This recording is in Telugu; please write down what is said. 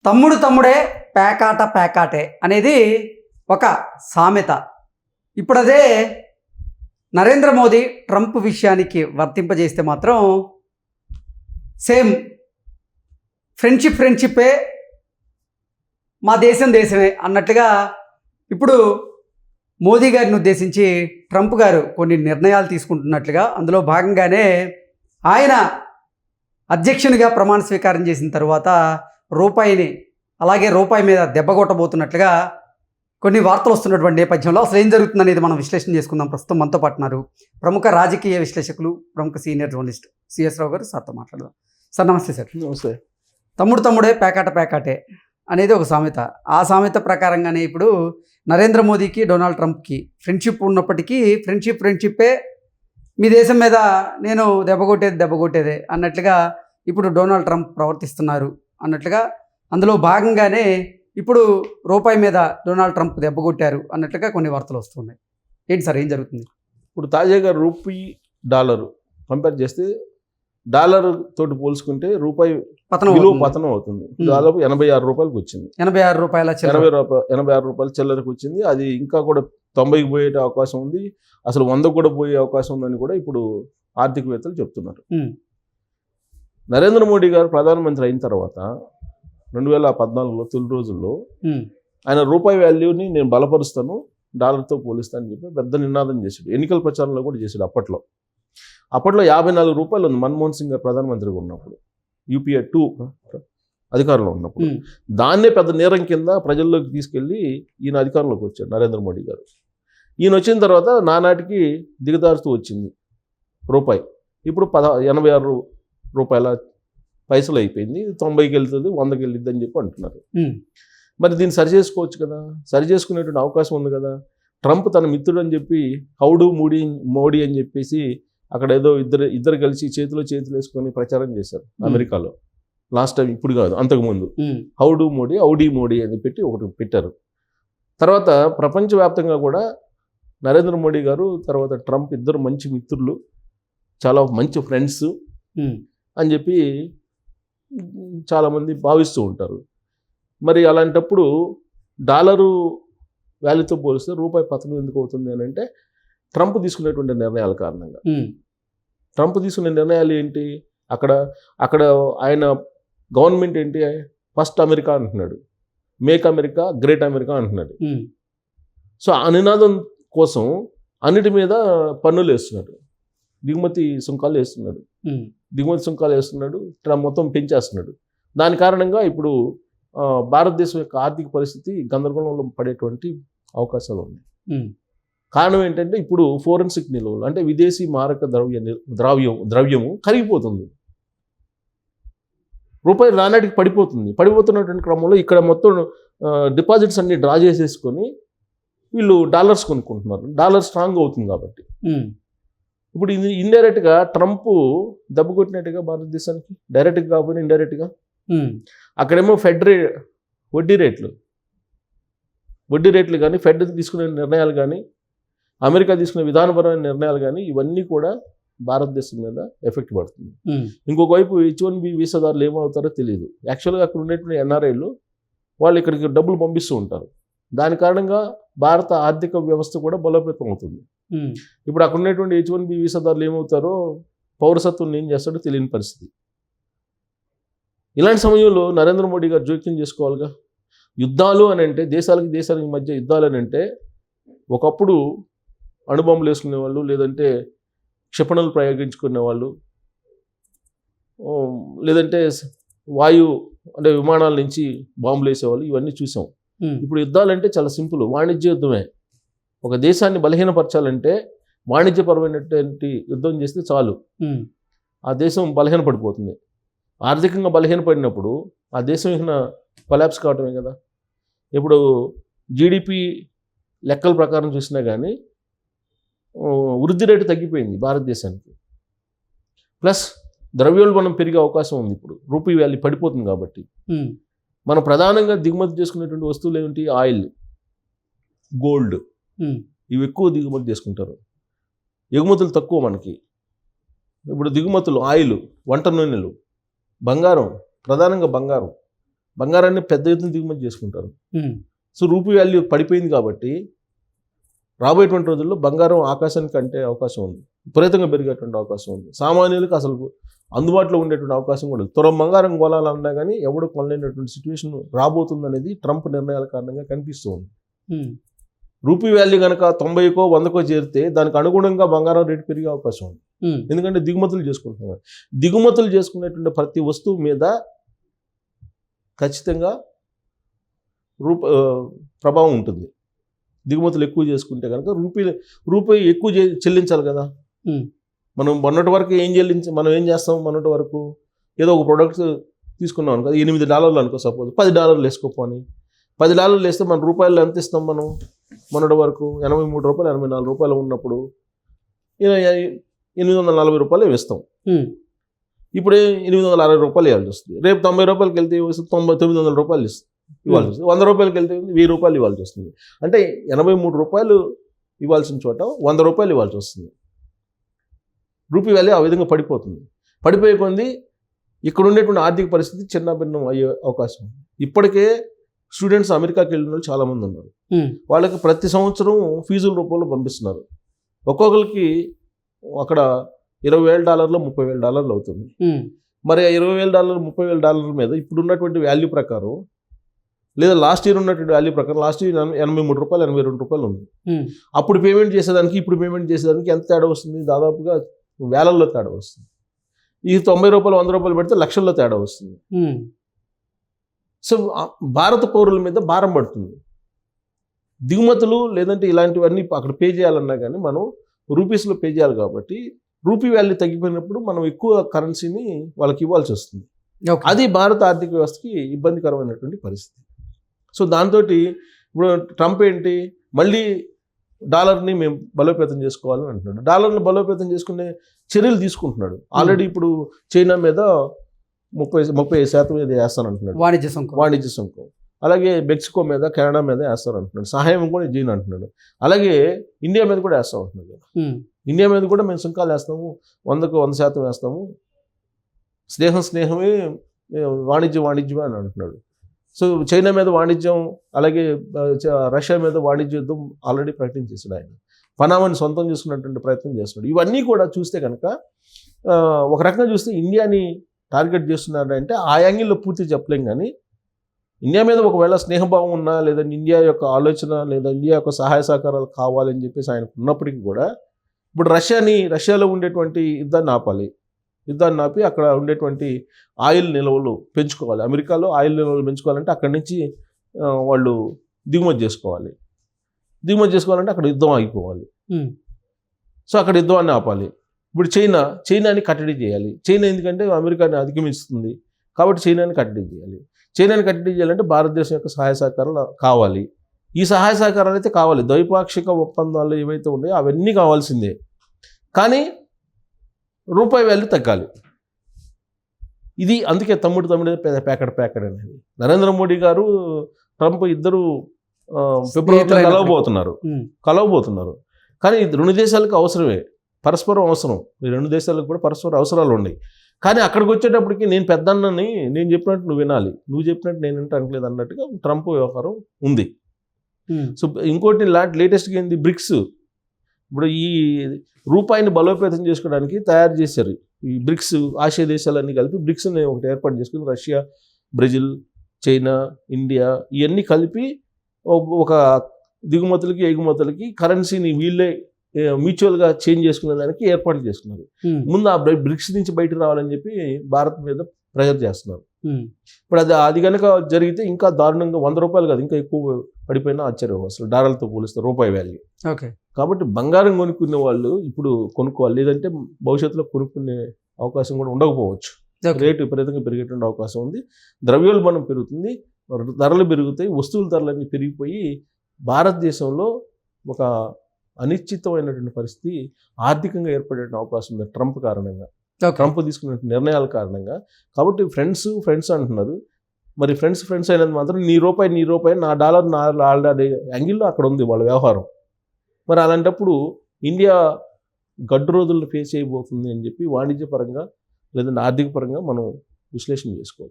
తమ్ముడు తమ్ముడే పేకాట పేకాటే అనేది ఒక సామెత. ఇప్పుడు అదే నరేంద్ర మోదీ ట్రంప్ విషయానికి వర్తింపజేస్తే మాత్రం సేమ్ ఫ్రెండ్షిప్పే మా దేశమే అన్నట్లుగా ఇప్పుడు మోదీ గారిని ఉద్దేశించి ట్రంప్ గారు కొన్ని నిర్ణయాలు తీసుకుంటున్నట్లుగా, అందులో భాగంగానే ఆయన అధ్యక్షునిగా ప్రమాణ స్వీకారం చేసిన తర్వాత రూపాయి మీద దెబ్బ కొట్టబోతున్నట్లుగా కొన్ని వార్తలు వస్తున్నటువంటి నేపథ్యంలో అసలు ఏం జరుగుతుందనేది మనం విశ్లేషణ చేసుకుందాం. ప్రస్తుతం మనతో పాటున్నారు ప్రముఖ రాజకీయ విశ్లేషకులు, ప్రముఖ సీనియర్ జర్నలిస్ట్ సిఎస్ రావు గారు. సార్తో మాట్లాడదాం. సార్ నమస్తే. సార్ నమస్తే. తమ్ముడు తమ్ముడే పేకాటే అనేది ఒక సామెత. ఆ సామెత ప్రకారంగానే ఇప్పుడు నరేంద్ర మోదీకి డొనాల్డ్ ట్రంప్కి ఫ్రెండ్షిప్ ఉన్నప్పటికీ ఫ్రెండ్షిప్పే మీ దేశం మీద నేను దెబ్బ కొట్టేదే అన్నట్లుగా ఇప్పుడు డొనాల్డ్ ట్రంప్ ప్రవర్తిస్తున్నారు అన్నట్లుగా, అందులో భాగంగానే ఇప్పుడు రూపాయి మీద డొనాల్డ్ ట్రంప్ దెబ్బ కొట్టారు అన్నట్లుగా కొన్ని వార్తలు వస్తున్నాయి. ఏంటి సార్, ఏం జరుగుతుంది? ఇప్పుడు తాజాగా రూపాయి డాలర్ కంపేర్ చేస్తే డాలర్ తోటి పోల్చుకుంటే రూపాయి విలువ పతనం అవుతుంది. దాదాపు 86 రూపాయలకు వచ్చింది. 86 రూపాయల 86 రూపాయల చిల్లరకు వచ్చింది. అది ఇంకా కూడా 90కి పోయే అవకాశం ఉంది, అసలు 100 కూడా పోయే అవకాశం ఉందని కూడా ఇప్పుడు ఆర్థికవేత్తలు చెప్తున్నారు. నరేంద్ర మోడీ గారు ప్రధానమంత్రి అయిన తర్వాత 2014లో తొలి రోజుల్లో ఆయన రూపాయి వాల్యూని నేను బలపరుస్తాను, డాలర్తో పోలిస్తాను అని చెప్పి పెద్ద నినాదం చేశాడు. ఎన్నికల ప్రచారంలో కూడా చేశాడు. అప్పట్లో 54 రూపాయలు ఉంది మన్మోహన్ సింగ్ గారు ప్రధానమంత్రిగా ఉన్నప్పుడు, UPA 2 అధికారంలో ఉన్నప్పుడు. దాన్నే పెద్ద నేరం కింద ప్రజల్లోకి తీసుకెళ్ళి ఈయన అధికారంలోకి వచ్చాడు నరేంద్ర మోడీ గారు. ఈయన వచ్చిన తర్వాత నానాటికి దిగదారుతూ వచ్చింది రూపాయి. ఇప్పుడు 86 రూపాయల పైసలు అయిపోయింది. 90కి వెళ్తుంది, 100కి వెళ్ళిద్ది అని చెప్పి అంటున్నారు. మరి దీన్ని సరి చేసుకోవచ్చు కదా, సరి చేసుకునేటువంటి అవకాశం ఉంది కదా. ట్రంప్ తన మిత్రుడు అని చెప్పి హౌడు మోడీ అని చెప్పేసి అక్కడ ఏదో ఇద్దరు కలిసి చేతిలో వేసుకొని ప్రచారం చేశారు అమెరికాలో లాస్ట్ టైం. ఇప్పుడు కాదు, అంతకుముందు ఔడీ మోడీ అని పెట్టి ఒకటి పెట్టారు. తర్వాత ప్రపంచవ్యాప్తంగా కూడా నరేంద్ర మోడీ గారు తర్వాత ట్రంప్ ఇద్దరు మంచి మిత్రులు, చాలా మంచి ఫ్రెండ్స్ అని చెప్పి చాలామంది భావిస్తూ ఉంటారు. మరి అలాంటప్పుడు డాలరు వాల్యూతో పోలిస్తే రూపాయి పతనం ఎందుకు అవుతుంది అని అంటే ట్రంప్ తీసుకునేటువంటి నిర్ణయాల కారణంగా. ట్రంప్ తీసుకునే నిర్ణయాలు ఏంటి, అక్కడ ఆయన గవర్నమెంట్ ఏంటి, ఫస్ట్ అమెరికా అంటున్నాడు, మేక్ అమెరికా గ్రేట్ అమెరికా అంటున్నాడు. సో ఆ నినాదం కోసం అన్నిటి మీద పన్నులు వేస్తున్నాడు, దిగుమతి సుంకాలు వేస్తున్నాడు, ట్రంప్ మొత్తం పెంచేస్తున్నాడు. దాని కారణంగా ఇప్పుడు భారతదేశం యొక్క ఆర్థిక పరిస్థితి గందరగోళంలో పడేటువంటి అవకాశాలు ఉన్నాయి. కారణం ఏంటంటే ఇప్పుడు ఫోరెన్సిక్ నిల్వలు అంటే విదేశీ మారక ద్రవ్యము కరిగిపోతుంది, రూపాయి నానాటికి పడిపోతున్నటువంటి క్రమంలో ఇక్కడ మొత్తం డిపాజిట్స్ అన్ని డ్రా చేసేసుకొని వీళ్ళు డాలర్స్ కొనుక్కుంటున్నారు. డాలర్ స్ట్రాంగ్ అవుతుంది కాబట్టి ఇప్పుడు ఇది ఇండైరెక్ట్గా ట్రంప్ దెబ్బ కొట్టినట్టుగా భారతదేశానికి, డైరెక్ట్గా కాకపోయినా ఇండైరెక్ట్గా. అక్కడేమో వడ్డీ రేట్లు కానీ, ఫెడ్ తీసుకునే నిర్ణయాలు కానీ, అమెరికా తీసుకునే విధానపరమైన నిర్ణయాలు కానీ, ఇవన్నీ కూడా భారతదేశం మీద ఎఫెక్ట్ పడుతుంది. ఇంకొక వైపు H1B వీసాదారులు ఏమవుతారో తెలియదు. యాక్చువల్గా అక్కడ ఉండేటువంటి NRIలు వాళ్ళు ఇక్కడికి డబ్బులు పంపిస్తూ ఉంటారు. దాని కారణంగా భారత ఆర్థిక వ్యవస్థ కూడా బలోపేతం అవుతుంది. ఇప్పుడు అక్కడ ఉన్నటువంటి H1B వీసాదారులు ఏమవుతారో, పౌరసత్వం ఏం చేస్తాడో తెలియని పరిస్థితి. ఇలాంటి సమయంలో నరేంద్ర మోడీ గారు జోక్యం చేసుకోవాలిగా. యుద్ధాలు అని అంటే దేశాలకి మధ్య యుద్ధాలు అని అంటే ఒకప్పుడు అణుబాంబులు వేసుకునేవాళ్ళు, లేదంటే క్షిపణులు ప్రయోగించుకునే వాళ్ళు, లేదంటే అంటే విమానాల నుంచి బాంబులు వేసేవాళ్ళు, ఇవన్నీ చూసాం. ఇప్పుడు యుద్ధాలంటే చాలా సింపుల్, వాణిజ్య యుద్ధమే. ఒక దేశాన్ని బలహీనపరచాలంటే వాణిజ్యపరమైనటువంటి యుద్ధం చేస్తే చాలు, ఆ దేశం బలహీనపడిపోతుంది. ఆర్థికంగా బలహీనపడినప్పుడు ఆ దేశం కొలాప్స్ కావటమే కదా. ఇప్పుడు GDP లెక్కల ప్రకారం చూసినా కానీ వృద్ధి రేటు తగ్గిపోయింది భారతదేశానికి. ప్లస్ ద్రవ్యోల్బణం పెరిగే అవకాశం ఉంది. ఇప్పుడు రూపాయి వాల్యూ పడిపోతుంది కాబట్టి మనం ప్రధానంగా దిగుమతి చేసుకునేటువంటి వస్తువులు ఏమిటి, ఆయిల్, గోల్డ్, ఇవి ఎక్కువ దిగుమతి చేసుకుంటారు. ఎగుమతులు తక్కువ మనకి. ఇప్పుడు దిగుమతులు ఆయిల్, వంట నూనెలు, బంగారం, ప్రధానంగా బంగారం. బంగారాన్ని పెద్ద ఎత్తున దిగుమతి చేసుకుంటారు. ఉమ్, సో రూపీ వాల్యూ పడిపోయింది కాబట్టి రాబోయేటువంటి రోజుల్లో బంగారం ఆకాశానికి అంటే అవకాశం ఉంది, విపరీతంగా పెరిగేటువంటి అవకాశం ఉంది. సామాన్యులకు అసలు అందుబాటులో ఉండేటువంటి అవకాశం కూడా లేదు. తులం బంగారం కొనాలన్నా కానీ ఎవడు కొనలేనటువంటి సిచ్యువేషన్ రాబోతుంది అనేది ట్రంప్ నిర్ణయాల కారణంగా కనిపిస్తూ ఉంది. ఉమ్, రూపీ వాల్యూ కనుక 90కో 100కో చేరితే దానికి అనుగుణంగా బంగారం రేటు పెరిగే అవకాశం ఉంది. ఉమ్, ఎందుకంటే దిగుమతులు చేసుకుంటున్నారు. దిగుమతులు చేసుకునేటువంటి ప్రతి వస్తువు మీద ఖచ్చితంగా ప్రభావం ఉంటుంది. దిగుమతులు ఎక్కువ చేసుకుంటే కనుక రూపాయి ఎక్కువ చెల్లించాలి కదా. ఉమ్, మనం మొన్నటి వరకు మనం ఏం చేస్తాం, మొన్నటి వరకు ఏదో ఒక ప్రోడక్ట్ తీసుకున్నాం అనుకో, $8 అనుకో, సపోజ్ $10 వేసుకోపోని, $10 వేస్తే మన రూపాయలు ఎంత ఇస్తాం మనం? మొన్నటి వరకు $83, $84 ఉన్నప్పుడు $840 ఇస్తాం. ఉమ్, ఇప్పుడు $860 ఇవ్వాల్సి వస్తుంది. రేపు $90 వెళ్తే $900 ఇస్తుంది ఇవ్వాల్సి వస్తుంది. $100 వెళ్తే $1000 ఇవ్వాల్సి వస్తుంది. అంటే $83 ఇవ్వాల్సిన చోట $100 ఇవ్వాల్సి వస్తుంది. రూపీ వాల్యూ ఆ విధంగా పడిపోతుంది. పడిపోయే కొంది ఇక్కడ ఉండేటువంటి ఆర్థిక పరిస్థితి చిన్న భిన్నం అయ్యే అవకాశం ఉంది. ఇప్పటికే స్టూడెంట్స్ అమెరికాకి వెళ్ళిన వాళ్ళు చాలామంది ఉన్నారు. ఉమ్, వాళ్ళకి ప్రతి సంవత్సరం ఫీజుల రూపంలో పంపిస్తున్నారు. ఒక్కొక్కరికి అక్కడ $20,000 $30,000 అవుతుంది. ఉమ్, మరి $20,000 $30,000 మీద ఇప్పుడు ఉన్నటువంటి వాల్యూ ప్రకారం, లేదా లాస్ట్ ఇయర్ ఉన్నటువంటి వాల్యూ ప్రకారం, లాస్ట్ ఇయర్ $83 $82 ఉంది. ఉమ్, అప్పుడు పేమెంట్ చేసేదానికి ఇప్పుడు పేమెంట్ చేసేదానికి ఎంత తేడా వస్తుంది? దాదాపుగా వేలల్లో తేడా వస్తుంది. ఈ $90 $100 పెడితే లక్షల్లో తేడా వస్తుంది. ఉమ్, సో భారత పౌరుల మీద భారం పడుతుంది. దిగుమతులు లేదంటే ఇలాంటివన్నీ అక్కడ పే చేయాలన్నా కానీ మనం రూపీస్లో పే చేయాలి కాబట్టి రూపీ వాల్యూ తగ్గిపోయినప్పుడు మనం ఎక్కువ కరెన్సీని వాళ్ళకి ఇవ్వాల్సి వస్తుంది. ఓకే. అది భారత ఆర్థిక వ్యవస్థకి ఇబ్బందికరమైనటువంటి పరిస్థితి. సో దాంతో ఇప్పుడు ట్రంప్ ఏంటి, మళ్ళీ డాలర్ని మేము బలోపేతం చేసుకోవాలని అంటున్నాడు. డాలర్ని బలోపేతం చేసుకునే చర్యలు తీసుకుంటున్నాడు. ఆల్రెడీ ఇప్పుడు చైనా మీద 30% మీద వేస్తానంటున్నాడు వాణిజ్య సుంకం. అలాగే మెక్సికో మీద, కెనడా మీద వేస్తారంటున్నాడు. సహాయం కూడా చేయను అంటున్నాడు. అలాగే ఇండియా మీద కూడా వేస్తాం అంటున్నాడు. ఉమ్, ఇండియా మీద కూడా మేము సుంకాలు వేస్తాము, 100% వేస్తాము. స్నేహమే వాణిజ్యమే అని అంటున్నాడు. సో చైనా మీద వాణిజ్యం, అలాగే రష్యా మీద వాణిజ్య యుద్ధం ఆల్రెడీ ప్రకటించేసాడు ఆయన. పనామాని సొంతం చేసుకున్నటువంటి ప్రయత్నం చేస్తున్నాడు. ఇవన్నీ కూడా చూస్తే కనుక ఒక రకంగా చూస్తే ఇండియాని టార్గెట్ చేస్తున్నాడంటే ఆ యాంగిల్లో పూర్తి చెప్పలేం. కానీ ఇండియా మీద ఒకవేళ స్నేహభావం ఉన్నా, లేదా ఇండియా యొక్క ఆలోచన, లేదా ఇండియా యొక్క సహాయ సహకారాలు కావాలని చెప్పేసి ఆయనకు ఉన్నప్పటికీ కూడా ఇప్పుడు రష్యాలో ఉండేటువంటి యుద్ధాన్ని ఆపి అక్కడ ఉండేటువంటి ఆయిల్ నిల్వలు పెంచుకోవాలి. అమెరికాలో ఆయిల్ నిల్వలు పెంచుకోవాలంటే అక్కడి నుంచి వాళ్ళు దిగుమతి చేసుకోవాలంటే అక్కడ యుద్ధం ఆగిపోవాలి. సో అక్కడ యుద్ధాన్ని ఆపాలి. ఇప్పుడు చైనాని కట్టడి చేయాలి. చైనా ఎందుకంటే అమెరికాని అధిగమిస్తుంది కాబట్టి చైనాని కట్టడి చేయాలి. చైనాని కట్టడి చేయాలంటే భారతదేశం యొక్క సహాయ సహకారాలు కావాలి. ఈ సహాయ సహకారాలు అయితే కావాలి. ద్వైపాక్షిక ఒప్పందాలు ఏవైతే ఉన్నాయో అవన్నీ కావాల్సిందే. కానీ రూపాయి వాల్యూ తగ్గాలి. ఇది అందుకే తమ్ముడు ప్యాకెట్ అనేది. నరేంద్ర మోడీ గారు, ట్రంప్ ఇద్దరు ఫిబ్రవరిలో కలవబోతున్నారు. కానీ ఇది రెండు దేశాలకు అవసరమే, పరస్పరం అవసరం. ఈ రెండు దేశాలకు కూడా పరస్పర అవసరాలు ఉన్నాయి. కానీ అక్కడికి వచ్చేటప్పటికి నేను పెద్దన్నని, నేను చెప్పినట్టు నువ్వు వినాలి, నువ్వు చెప్పినట్టు నేను వినట్లేదు అన్నట్టుగా ట్రంప్ వ్యవహారం ఉంది. సో ఇంకోటి లేటెస్ట్గా ఏంది, బ్రిక్స్. ఇప్పుడు ఈ రూపాయిని బలోపేతం చేసుకోవడానికి తయారు చేశారు ఈ బ్రిక్స్. ఆసియా దేశాలన్నీ కలిపి బ్రిక్స్ని ఒకటి ఏర్పాటు చేసుకుని రష్యా, బ్రెజిల్, చైనా, ఇండియా ఇవన్నీ కలిపి ఒక దిగుమతులకి ఎగుమతులకి కరెన్సీని వీళ్ళే మ్యూచువల్గా చేంజ్ చేసుకునే దానికి ఏర్పాట్లు చేసుకున్నారు. ముందు ఆ బ్రిక్స్ నుంచి బయటకు రావాలని చెప్పి భారత్ మీద ప్రెజర్ చేస్తున్నారు. ఇప్పుడు అది కనుక జరిగితే ఇంకా దారుణంగా $100 కాదు ఇంకా ఎక్కువ పడిపోయినా ఆశ్చర్యం అసలు డాలర్తో పోలిస్తే రూపాయి వాల్యూ. ఓకే. కాబట్టి బంగారం కొనుక్కునే వాళ్ళు ఇప్పుడు కొనుక్కోవాలి, లేదంటే భవిష్యత్తులో కొనుక్కునే అవకాశం కూడా ఉండకపోవచ్చు. రేటు విపరీతంగా పెరిగేటువంటి అవకాశం ఉంది. ద్రవ్యోల్బణం పెరుగుతుంది, ధరలు పెరుగుతాయి, వస్తువుల ధరలన్నీ పెరిగిపోయి భారతదేశంలో ఒక అనిశ్చితమైనటువంటి పరిస్థితి ఆర్థికంగా ఏర్పడే అవకాశం ఉంది ట్రంప్ కారణంగా, ట్రంప్ తీసుకున్న నిర్ణయాల కారణంగా. కాబట్టి ఫ్రెండ్స్ అంటున్నారు. మరి ఫ్రెండ్స్ అయినది మాత్రం నీ రూపాయి నా డాలర్ యాంగిల్లో అక్కడ ఉంది వాళ్ళ వ్యవహారం. మరి అలాంటప్పుడు ఇండియా గడ్డు రోజులను ఫేస్ చేయబోతుంది అని చెప్పి వాణిజ్యపరంగా లేదంటే ఆర్థిక పరంగా మనం విశ్లేషణ చేసుకోవాలి.